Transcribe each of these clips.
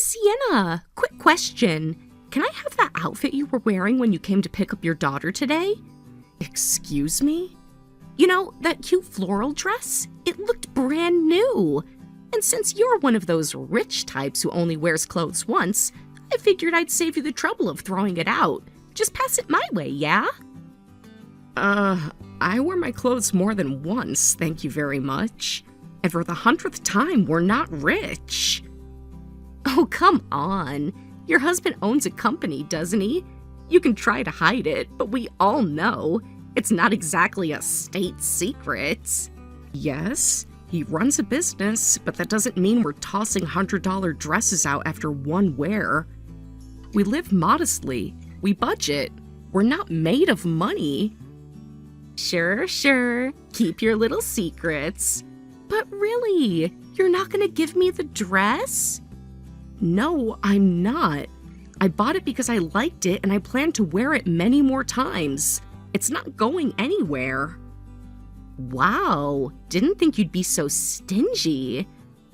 Sienna, quick question. Can I have that outfit you were wearing when you came to pick up your daughter today? Excuse me? You know, that cute floral dress? It looked brand new. And since you're one of those rich types who only wears clothes once, I figured I'd save you the trouble of throwing it out. Just pass it my way, yeah? I wear my clothes more than once, thank you very much. And for the 100th time, we're not rich. Oh, come on. Your husband owns a company, doesn't he? You can try to hide it, but we all know it's not exactly a state secret. Yes, he runs a business, but that doesn't mean we're tossing $100 dresses out after one wear. We live modestly. We budget. We're not made of money. Sure. Keep your little secrets. But really, you're not gonna give me the dress? No, I'm not. I bought it because I liked it and I plan to wear it many more times. It's not going anywhere. Wow, didn't think you'd be so stingy.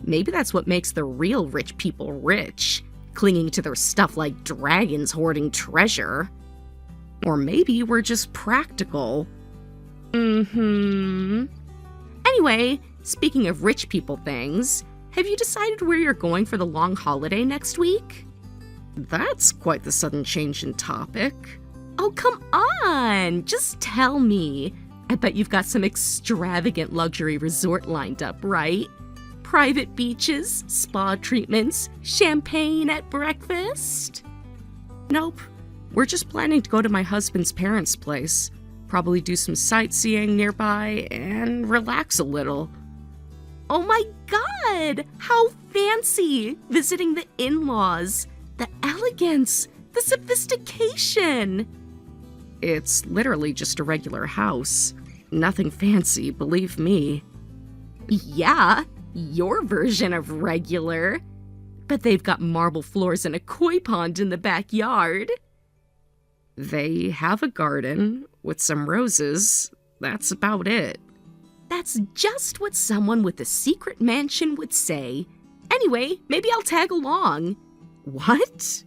Maybe that's what makes the real rich people rich, clinging to their stuff like dragons hoarding treasure. Or maybe we're just practical. Anyway, speaking of rich people things, have you decided where you're going for the long holiday next week? That's quite the sudden change in topic. Oh, come on! Just tell me. I bet you've got some extravagant luxury resort lined up, right? Private beaches, spa treatments, champagne at breakfast? Nope. We're just planning to go to my husband's parents' place. Probably do some sightseeing nearby and relax a little. Oh my god! How fancy! Visiting the in-laws. The elegance. The sophistication. It's literally just a regular house. Nothing fancy, believe me. Yeah, your version of regular. But they've got marble floors and a koi pond in the backyard. They have a garden with some roses. That's about it. That's just what someone with a secret mansion would say. Anyway, maybe I'll tag along. What?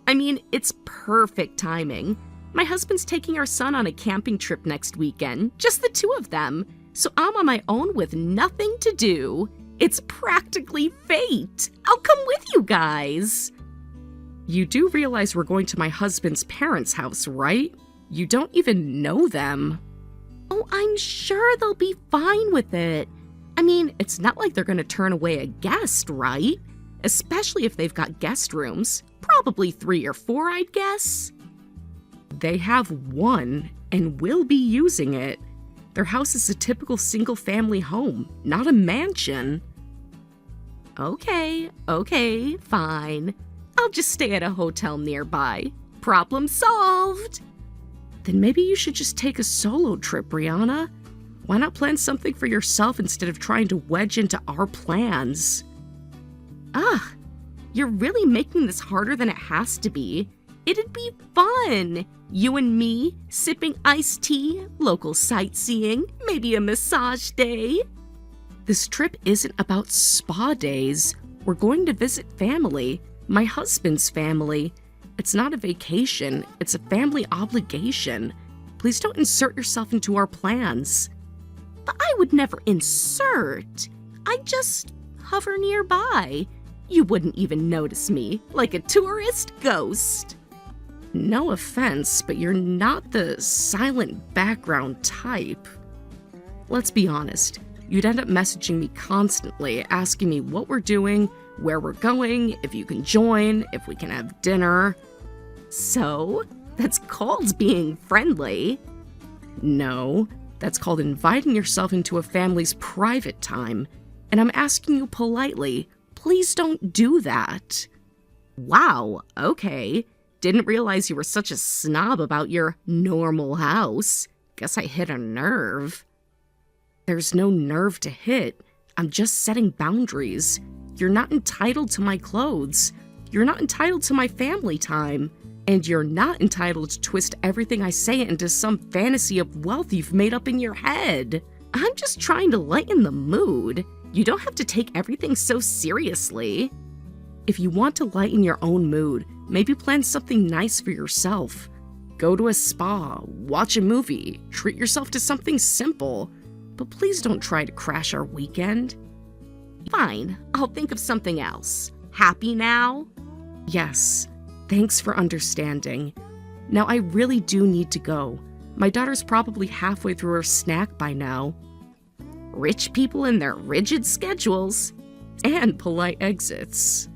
I mean, it's perfect timing. My husband's taking our son on a camping trip next weekend, just the two of them. So I'm on my own with nothing to do. It's practically fate. I'll come with you guys. You do realize we're going to my husband's parents' house, right? You don't even know them. Oh, I'm sure they'll be fine with it. I mean, it's not like they're going to turn away a guest, right? Especially if they've got guest rooms. Probably 3 or 4, I'd guess. They have one and will be using it. Their house is a typical single-family home, not a mansion. Okay, fine. I'll just stay at a hotel nearby. Problem solved! Then maybe you should just take a solo trip, Brianna. Why not plan something for yourself instead of trying to wedge into our plans? You're really making this harder than it has to be. It'd be fun. You and me, sipping iced tea, local sightseeing, maybe a massage day. This trip isn't about spa days. We're going to visit family. My husband's family. It's not a vacation, it's a family obligation. Please don't insert yourself into our plans. But I would never insert. I'd just hover nearby. You wouldn't even notice me, like a tourist ghost. No offense, but you're not the silent background type. Let's be honest, you'd end up messaging me constantly, asking me what we're doing, where we're going, if you can join, if we can have dinner. So, that's called being friendly. No, that's called inviting yourself into a family's private time. And I'm asking you politely, please don't do that. Wow, okay. Didn't realize you were such a snob about your normal house. Guess I hit a nerve. There's no nerve to hit. I'm just setting boundaries. You're not entitled to my clothes. You're not entitled to my family time. And you're not entitled to twist everything I say into some fantasy of wealth you've made up in your head. I'm just trying to lighten the mood. You don't have to take everything so seriously. If you want to lighten your own mood, maybe plan something nice for yourself. Go to a spa, watch a movie, treat yourself to something simple. But please don't try to crash our weekend. Fine, I'll think of something else. Happy now? Yes, thanks for understanding. Now I really do need to go. My daughter's probably halfway through her snack by now. Rich people and their rigid schedules and polite exits.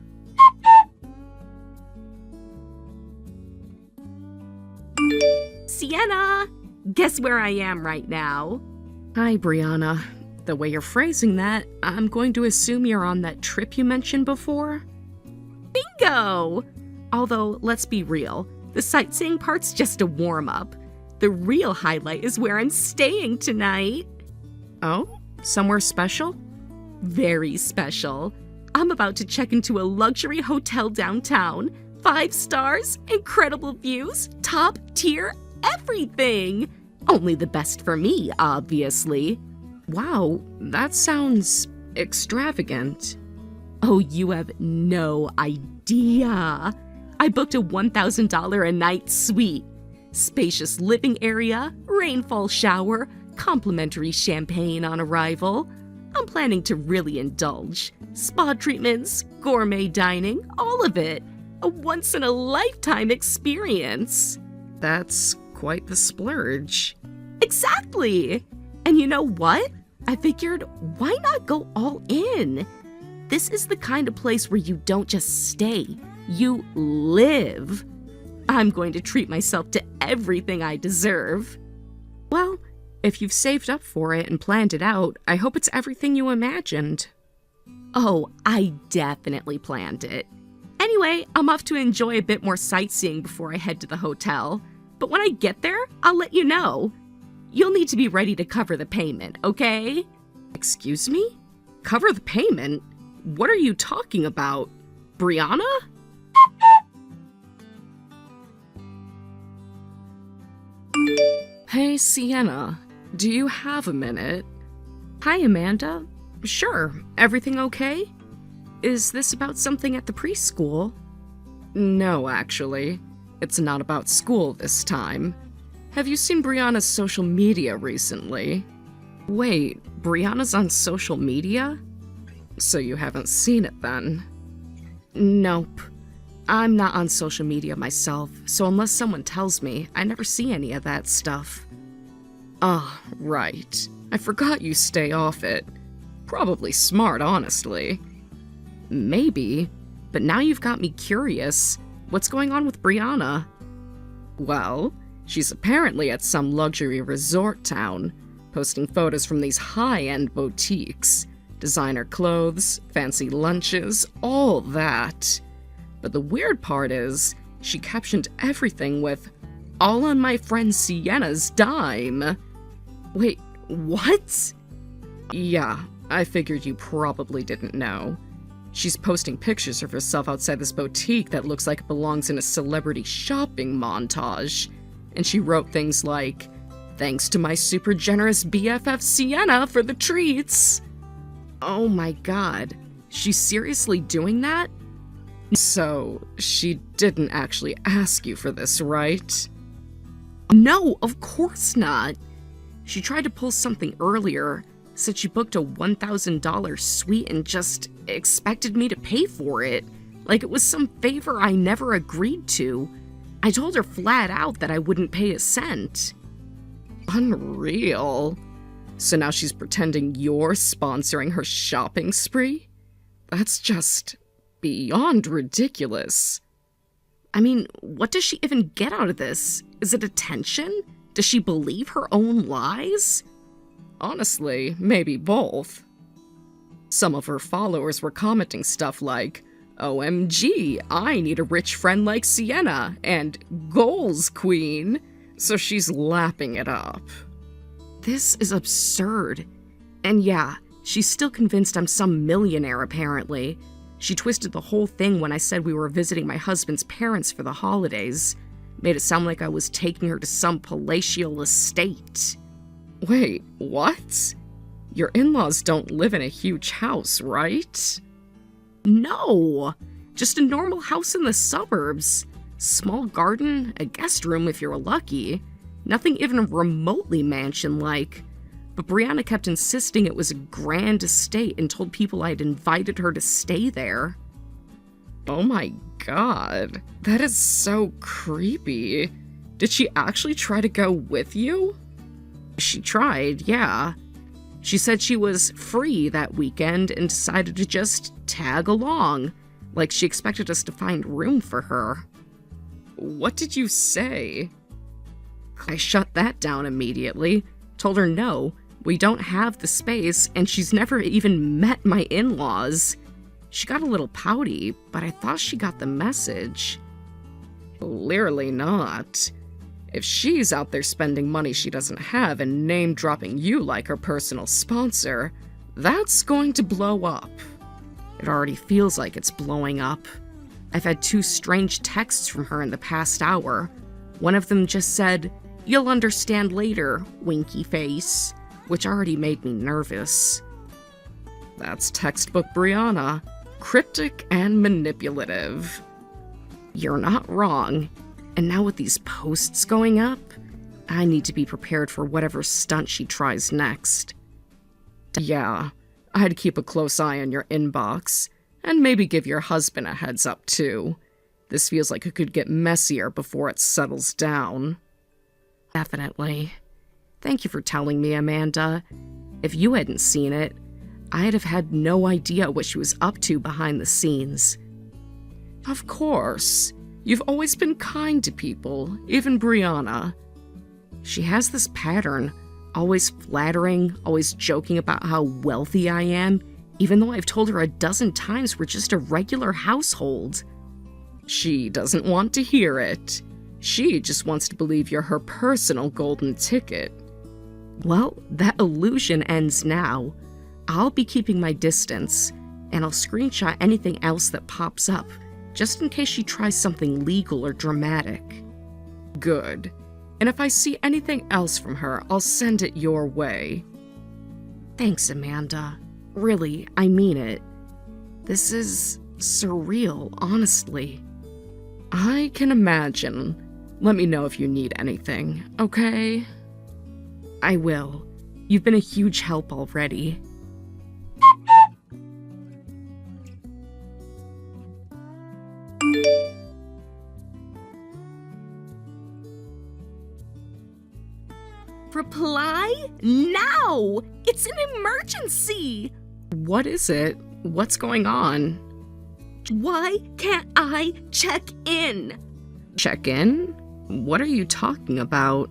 Sienna! Guess where I am right now? Hi, Brianna. The way you're phrasing that, I'm going to assume you're on that trip you mentioned before? Bingo! Although, let's be real, the sightseeing part's just a warm-up. The real highlight is where I'm staying tonight. Oh? Somewhere special? Very special. I'm about to check into a luxury hotel downtown. 5 stars, incredible views, top tier, everything. Only the best for me, obviously. Wow, that sounds extravagant. Oh, you have no idea. I booked a $1,000 a night suite. Spacious living area, rainfall shower, complimentary champagne on arrival. I'm planning to really indulge. Spa treatments, gourmet dining, all of it. A once-in-a-lifetime experience. That's quite the splurge. Exactly! And you know what? I figured, why not go all in? This is the kind of place where you don't just stay, you live. I'm going to treat myself to everything I deserve. Well, if you've saved up for it and planned it out, I hope it's everything you imagined. Oh, I definitely planned it. Anyway, I'm off to enjoy a bit more sightseeing before I head to the hotel. But when I get there, I'll let you know. You'll need to be ready to cover the payment, okay? Excuse me? Cover the payment? What are you talking about? Brianna? Hey, Sienna. Do you have a minute? Hi, Amanda. Sure. Everything okay? Is this about something at the preschool? No, actually. It's not about school this time. Have you seen Brianna's social media recently? Wait, Brianna's on social media? So you haven't seen it then? Nope. I'm not on social media myself, so unless someone tells me, I never see any of that stuff. Ah, right. I forgot you stay off it. Probably smart, honestly. Maybe, but now you've got me curious. What's going on with Brianna? Well, she's apparently at some luxury resort town, posting photos from these high-end boutiques. Designer clothes, fancy lunches, all that. But the weird part is, she captioned everything with, "All on my friend Sienna's dime." Wait, what? Yeah, I figured you probably didn't know. She's posting pictures of herself outside this boutique that looks like it belongs in a celebrity shopping montage. And she wrote things like, "Thanks to my super generous BFF Sienna for the treats." Oh my god, she's seriously doing that? So, she didn't actually ask you for this, right? No, of course not. She tried to pull something earlier, said she booked a $1,000 suite and just expected me to pay for it, like it was some favor I never agreed to. I told her flat out that I wouldn't pay a cent. Unreal. So now she's pretending you're sponsoring her shopping spree? That's just beyond ridiculous. I mean, what does she even get out of this? Is it attention? Does she believe her own lies? Honestly, maybe both. Some of her followers were commenting stuff like, "OMG, I need a rich friend like Sienna," and "Goals, queen," so she's lapping it up. This is absurd. And yeah, she's still convinced I'm some millionaire apparently. She twisted the whole thing when I said we were visiting my husband's parents for the holidays. Made it sound like I was taking her to some palatial estate. Wait, what? Your in-laws don't live in a huge house, right? No! Just a normal house in the suburbs. Small garden, a guest room if you're lucky. Nothing even remotely mansion-like. But Brianna kept insisting it was a grand estate and told people I'd invited her to stay there. Oh my god, that is so creepy. Did she actually try to go with you? She tried, yeah. She said she was free that weekend and decided to just tag along, like she expected us to find room for her. What did you say? I shut that down immediately, told her no, we don't have the space, and she's never even met my in-laws. She got a little pouty, but I thought she got the message. Clearly not. If she's out there spending money she doesn't have and name-dropping you like her personal sponsor, that's going to blow up. It already feels like it's blowing up. I've had 2 strange texts from her in the past hour. One of them just said, "You'll understand later, winky face," which already made me nervous. That's textbook Brianna. Cryptic and manipulative. You're not wrong. And now with these posts going up, I need to be prepared for whatever stunt she tries next. Yeah, I'd keep a close eye on your inbox, and maybe give your husband a heads up too. This feels like it could get messier before it settles down. Definitely. Thank you for telling me, Amanda. If you hadn't seen it, I'd have had no idea what she was up to behind the scenes. Of course. You've always been kind to people, even Brianna. She has this pattern, always flattering, always joking about how wealthy I am, even though I've told her a dozen times we're just a regular household. She doesn't want to hear it. She just wants to believe you're her personal golden ticket. Well, that illusion ends now. I'll be keeping my distance, and I'll screenshot anything else that pops up, just in case she tries something legal or dramatic. Good. And if I see anything else from her, I'll send it your way. Thanks, Amanda. Really, I mean it. This is surreal, honestly. I can imagine. Let me know if you need anything, okay? I will. You've been a huge help already. Reply now! It's an emergency! What is it? What's going on? Why can't I check in? Check in? What are you talking about?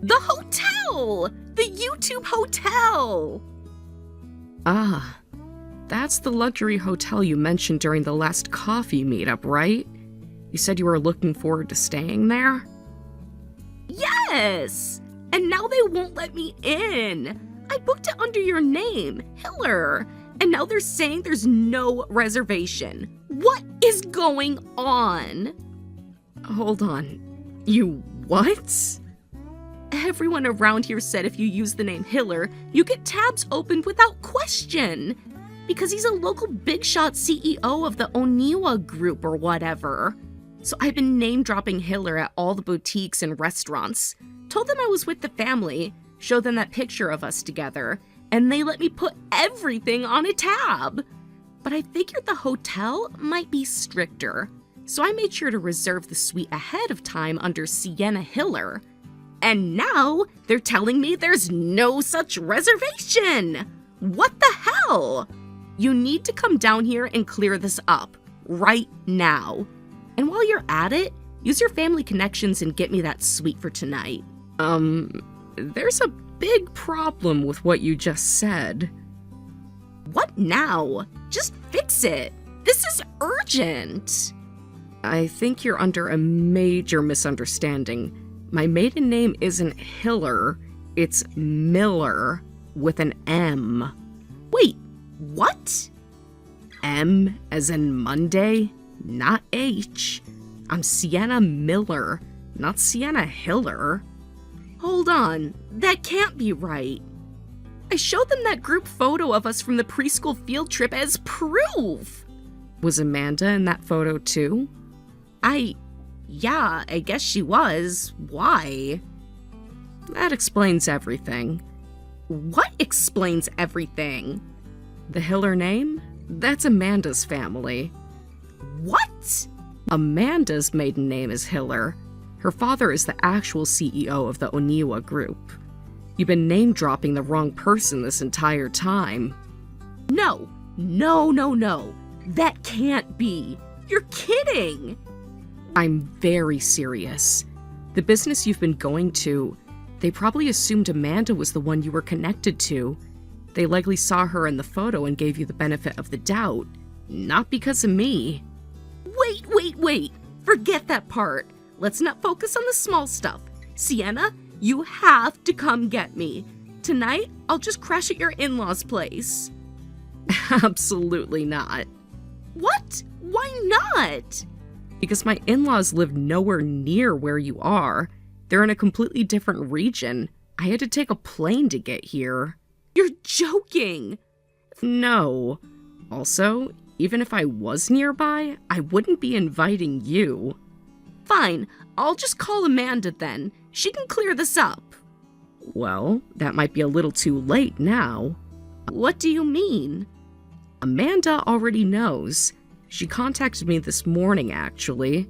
The hotel! The YouTube hotel! Ah, that's the luxury hotel you mentioned during the last coffee meetup, right? You said you were looking forward to staying there? Yes! And now they won't let me in. I booked it under your name, Hiller, and now they're saying there's no reservation. What is going on? Hold on. You what? Everyone around here said if you use the name Hiller, you get tabs opened without question. Because he's a local big shot CEO of the Oniwa group or whatever. So I've been name-dropping Hiller at all the boutiques and restaurants. Told them I was with the family, showed them that picture of us together, and they let me put everything on a tab. But I figured the hotel might be stricter, so I made sure to reserve the suite ahead of time under Sienna Hiller. And now they're telling me there's no such reservation! What the hell? You need to come down here and clear this up, right now. And while you're at it, use your family connections and get me that suite for tonight. There's a big problem with what you just said. What now? Just fix it. This is urgent. I think you're under a major misunderstanding. My maiden name isn't Hiller, it's Miller with an M. Wait, what? M as in Monday, not H. I'm Sienna Miller, not Sienna Hiller. Hold on, that can't be right. I showed them that group photo of us from the preschool field trip as proof. Was Amanda in that photo too? Yeah, I guess she was. Why? That explains everything. What explains everything? The Hiller name? That's Amanda's family. What? Amanda's maiden name is Hiller. Her father is the actual CEO of the Oniwa Group. You've been name-dropping the wrong person this entire time. No. That can't be. You're kidding. I'm very serious. The business you've been going to, they probably assumed Amanda was the one you were connected to. They likely saw her in the photo and gave you the benefit of the doubt. Not because of me. Wait. Forget that part. Let's not focus on the small stuff. Sienna, you have to come get me. Tonight, I'll just crash at your in-laws' place. Absolutely not. What? Why not? Because my in-laws live nowhere near where you are. They're in a completely different region. I had to take a plane to get here. You're joking. No. Also, even if I was nearby, I wouldn't be inviting you. Fine, I'll just call Amanda then. She can clear this up. Well, that might be a little too late now. What do you mean? Amanda already knows. She contacted me this morning, actually.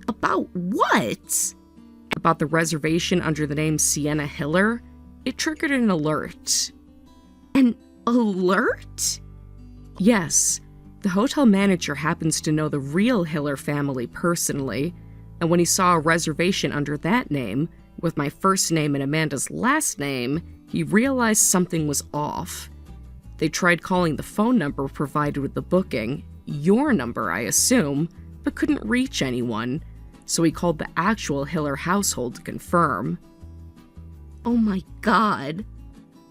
About what? About the reservation under the name Sienna Hiller. It triggered an alert. An alert? Yes. The hotel manager happens to know the real Hiller family personally, and when he saw a reservation under that name, with my first name and Amanda's last name, he realized something was off. They tried calling the phone number provided with the booking, your number, I assume, but couldn't reach anyone, so he called the actual Hiller household to confirm. Oh my God.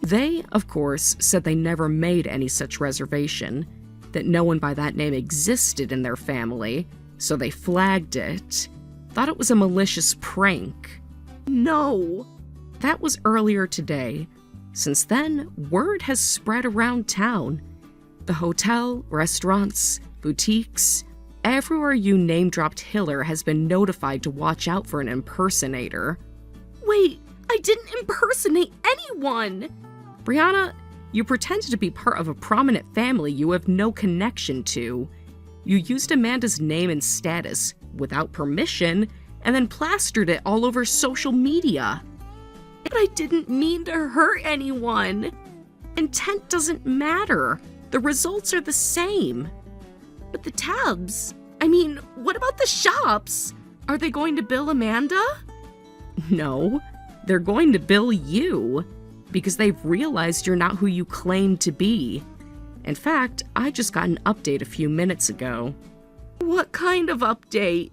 They, of course, said they never made any such reservation, that no one by that name existed in their family, so they flagged it. Thought it was a malicious prank. No. That was earlier today. Since then, word has spread around town. The hotel, restaurants, boutiques, everywhere you name-dropped Hiller has been notified to watch out for an impersonator. Wait, I didn't impersonate anyone! Brianna, you pretended to be part of a prominent family you have no connection to. You used Amanda's name and status, without permission, and then plastered it all over social media. But I didn't mean to hurt anyone. Intent doesn't matter. The results are the same. But the tabs, what about the shops? Are they going to bill Amanda? No, they're going to bill you, because they've realized you're not who you claim to be. In fact, I just got an update a few minutes ago. What kind of update?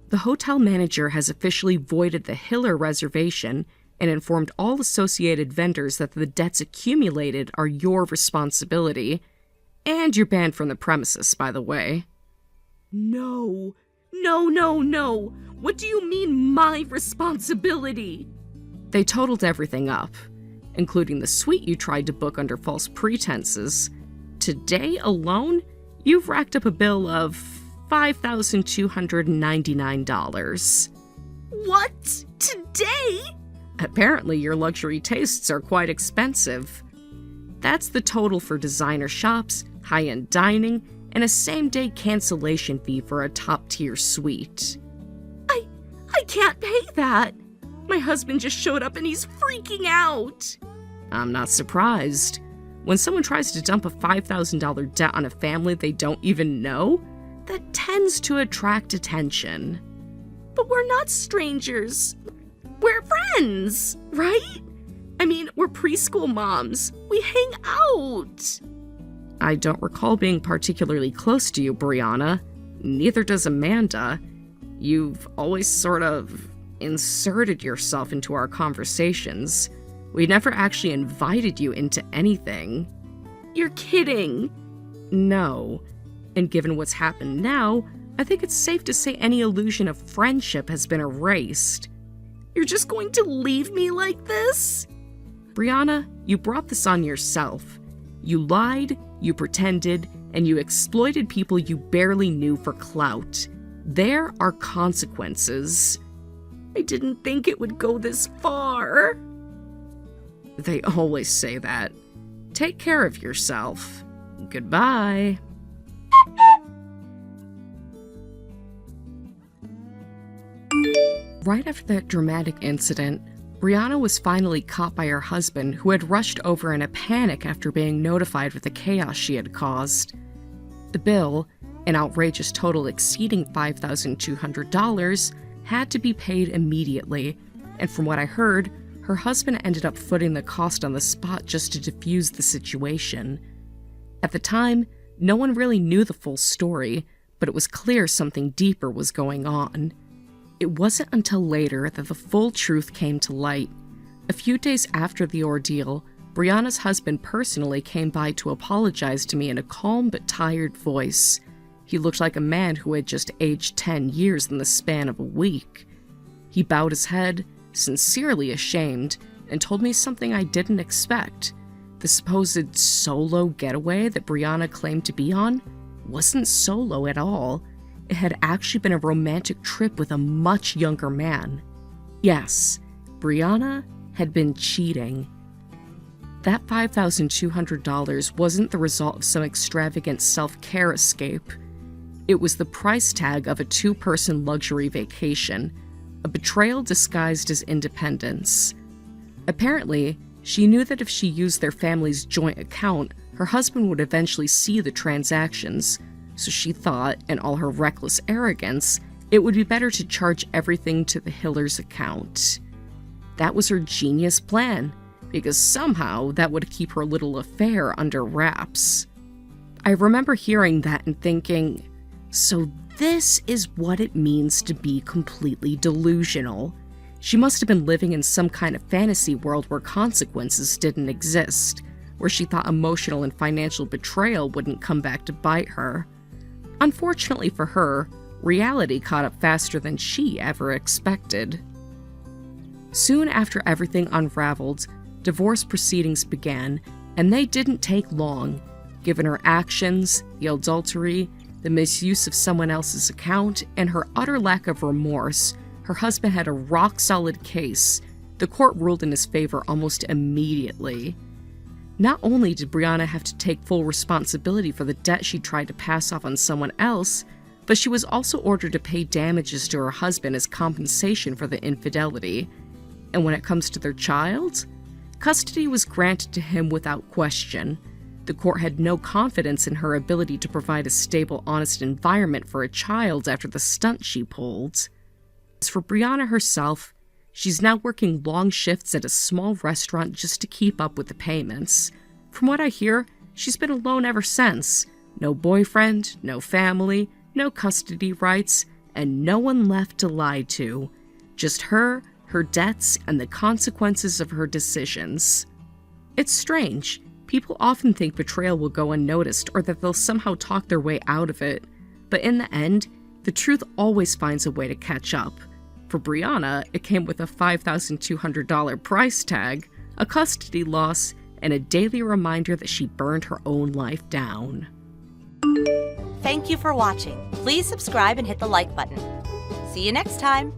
The hotel manager has officially voided the Hiller reservation and informed all associated vendors that the debts accumulated are your responsibility. And you're banned from the premises, by the way. No. What do you mean, my responsibility? They totaled everything up, including the suite you tried to book under false pretenses. Today alone, you've racked up a bill of $5,299. What? Today? Apparently, your luxury tastes are quite expensive. That's the total for designer shops, high-end dining, and a same-day cancellation fee for a top-tier suite. I can't pay that. My husband just showed up and he's freaking out. I'm not surprised. When someone tries to dump a $5,000 debt on a family they don't even know, that tends to attract attention. But we're not strangers. We're friends, right? We're preschool moms. We hang out. I don't recall being particularly close to you, Brianna. Neither does Amanda. You've always sort of inserted yourself into our conversations. We never actually invited you into anything. You're kidding. No. And given what's happened now, I think it's safe to say any illusion of friendship has been erased. You're just going to leave me like this? Brianna, you brought this on yourself. You lied, you pretended, and you exploited people you barely knew for clout. There are consequences. I didn't think it would go this far. They always say that. Take care of yourself. Goodbye. Right after that dramatic incident, Brianna was finally caught by her husband, who had rushed over in a panic after being notified of the chaos she had caused. The bill, an outrageous total exceeding $5,200, had to be paid immediately, and from what I heard, her husband ended up footing the cost on the spot just to defuse the situation. At the time, no one really knew the full story, but it was clear something deeper was going on. It wasn't until later that the full truth came to light. A few days after the ordeal, Brianna's husband personally came by to apologize to me in a calm but tired voice. He looked like a man who had just aged 10 years in the span of a week. He bowed his head, sincerely ashamed, and told me something I didn't expect. The supposed solo getaway that Brianna claimed to be on wasn't solo at all. It had actually been a romantic trip with a much younger man. Yes, Brianna had been cheating. That $5,200 wasn't the result of some extravagant self-care escape. It was the price tag of a two-person luxury vacation, a betrayal disguised as independence. Apparently, she knew that if she used their family's joint account, her husband would eventually see the transactions, so she thought, in all her reckless arrogance, it would be better to charge everything to the Hillers' account. That was her genius plan, because somehow that would keep her little affair under wraps. I remember hearing that and thinking, so this is what it means to be completely delusional. She must have been living in some kind of fantasy world where consequences didn't exist, where she thought emotional and financial betrayal wouldn't come back to bite her. Unfortunately for her, reality caught up faster than she ever expected. Soon after everything unraveled, divorce proceedings began, and they didn't take long. Given her actions, the adultery, the misuse of someone else's account, and her utter lack of remorse, her husband had a rock-solid case. The court ruled in his favor almost immediately. Not only did Brianna have to take full responsibility for the debt she tried to pass off on someone else, but she was also ordered to pay damages to her husband as compensation for the infidelity. And when it comes to their child, custody was granted to him without question. The court had no confidence in her ability to provide a stable, honest environment for a child after the stunt she pulled. As for Brianna herself, she's now working long shifts at a small restaurant just to keep up with the payments. From what I hear, she's been alone ever since. No boyfriend, no family, no custody rights, and no one left to lie to. Just her debts, and the consequences of her decisions. It's strange. People often think betrayal will go unnoticed or that they'll somehow talk their way out of it. But in the end, the truth always finds a way to catch up. For Brianna, it came with a $5,200 price tag, a custody loss, and a daily reminder that she burned her own life down. Thank you for watching. Please subscribe and hit the like button. See you next time.